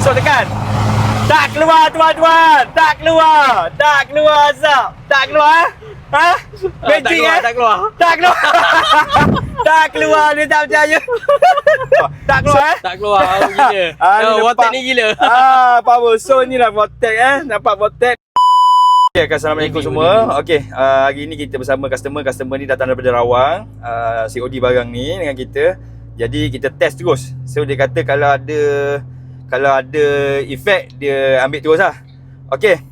So tekan. Tak keluar tuan-tuan. Tak keluar. Tak keluar asap. Tak keluar. Ha? Magic Tak keluar. Tak keluar. Tak keluar. Dia tak percaya. Tak keluar Tak keluar. Gila. ni Vortex ni gila. Power. So inilah Vortex nampak Vortex. Okay, Assalamualaikum semua. Okey, hari ni kita bersama customer ni datang daripada Rawang. COD barang ni dengan kita. Jadi kita test terus. So dia kata kalau ada efek dia ambil terus lah. Okey,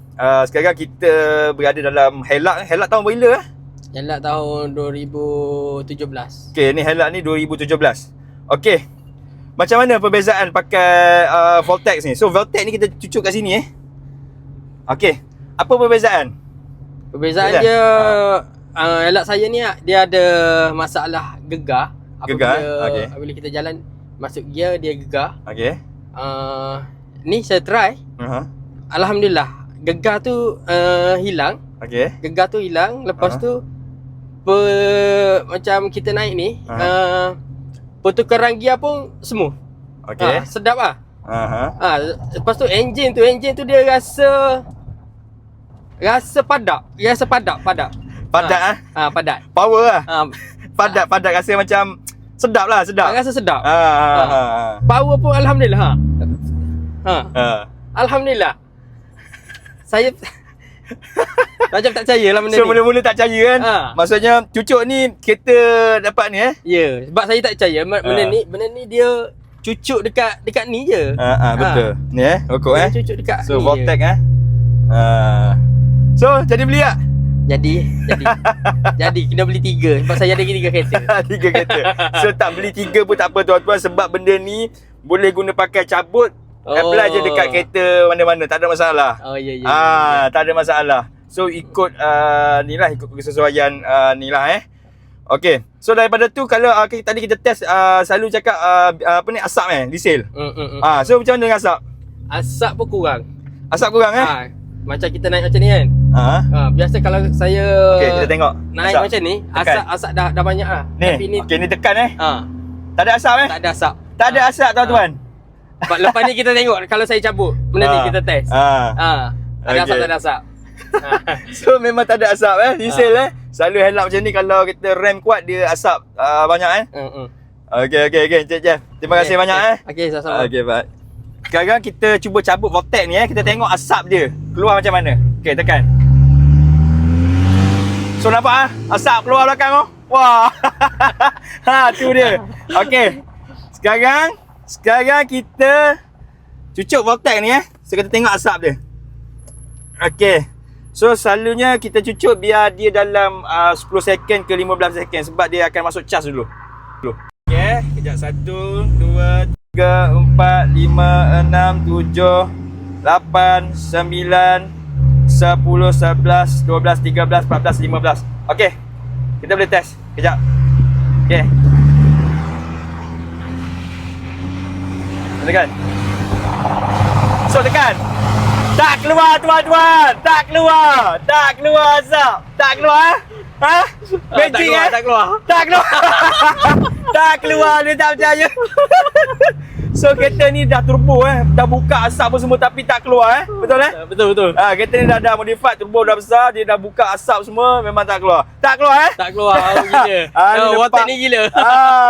sekarang kita berada dalam Hilux tahun bila Hilux tahun 2017. Okey, ni Hilux ni 2017. Okey. Macam mana perbezaan pakai Vortex ni? So Vortex ni kita cucuk kat sini Okey. Apa perbezaan? Perbezaan dia Hilux saya ni dia ada masalah gegar. Apabila kita jalan masuk gear dia gegar. Okey. Ni saya try. Alhamdulillah gegar tu hilang. Okey. Gegar tu hilang. Lepas tu macam kita naik ni pertukaran gear pun smooth. Okey. Sedap lah. Lepas tu engine tu dia rasa padat. Padat. Padat. Power lah. Padat rasa macam sedap lah, sedap. Rasa sedap. Power pun alhamdulillah. Alhamdulillah. Saya macam tak percaya lah benda So ni. mula-mula tak percaya kan? Maksudnya cucuk ni kereta dapat ni Ya, sebab saya tak percaya benda ni dia cucuk dekat ni je. Betul. Ni rokok Dia cucuk dekat So ni Vortex je. So jadi beli tak? Jadi kena beli 3 sebab saya ada 3 kereta. 3 kereta. So tak beli 3 pun tak apa tuan-tuan, sebab benda ni boleh guna pakai cabut. Apply je dekat kereta mana-mana, tak ada masalah. Ya. Tak ada masalah. So ikut ni lah, ikut kesesuaian ni lah Okey. So daripada tu kalau tadi kita test selalu cakap apa ni, asap diesel. So macam mana dengan asap? Asap pun kurang. Asap kurang Macam kita naik macam ni kan. Biasa kalau saya okey, kita tengok naik asap. macam ni, asap dah banyak lah. Ni. Tapi ni Okey, ni tekan tak ada asap tak ada asap. Tak ada asap tuan-tuan. Lepas ni kita tengok kalau saya cabut. Benda ni kita test. Tak ada asap, tak ada asap. So memang tak ada asap diesel Selalu Hilux macam ni kalau kita rem kuat dia asap banyak Okey. Encik. Terima kasih banyak Okey, sama-sama. Okey, baik. Sekarang kita cuba cabut Vortex ni kita tengok asap dia keluar macam mana. Okey, tekan. So nampak asap keluar belakang Wah. Tu dia. Okey. Sekarang kita cucuk Vortex ni So kita tengok asap dia. Okey. So selalunya kita cucuk biar dia dalam 10 second ke 15 second sebab dia akan masuk charge dulu. Okey, kejap 1 2 3 4 5 6 7 8 9 10 11 12 13 14 15 Okey. Kita boleh test. Kejap. Okey. Tekan. So tekan. Tak keluar tuan-tuan. Tak keluar asap. Tak keluar Magic Tak keluar. Tak keluar. Tak keluar, dia tak percaya. So kereta ni dah turbo dah buka asap pun semua tapi tak keluar Betul Betul. Kereta ni dah modified, turbo dah besar, dia dah buka asap semua, memang tak keluar. Tak keluar Tak keluar. Gila. Vortex ni gila.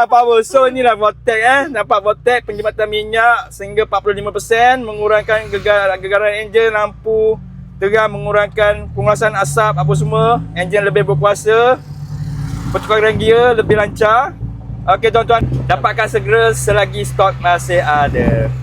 Power. So inilah Vortex Nampak Vortex penjimatan minyak sehingga 45%, mengurangkan gegaran enjin, lampu terang, mengurangkan penguasaan asap apa semua, enjin lebih berkuasa, pertukaran gear lebih lancar. Okey tuan-tuan, dapatkan segera selagi stok masih ada.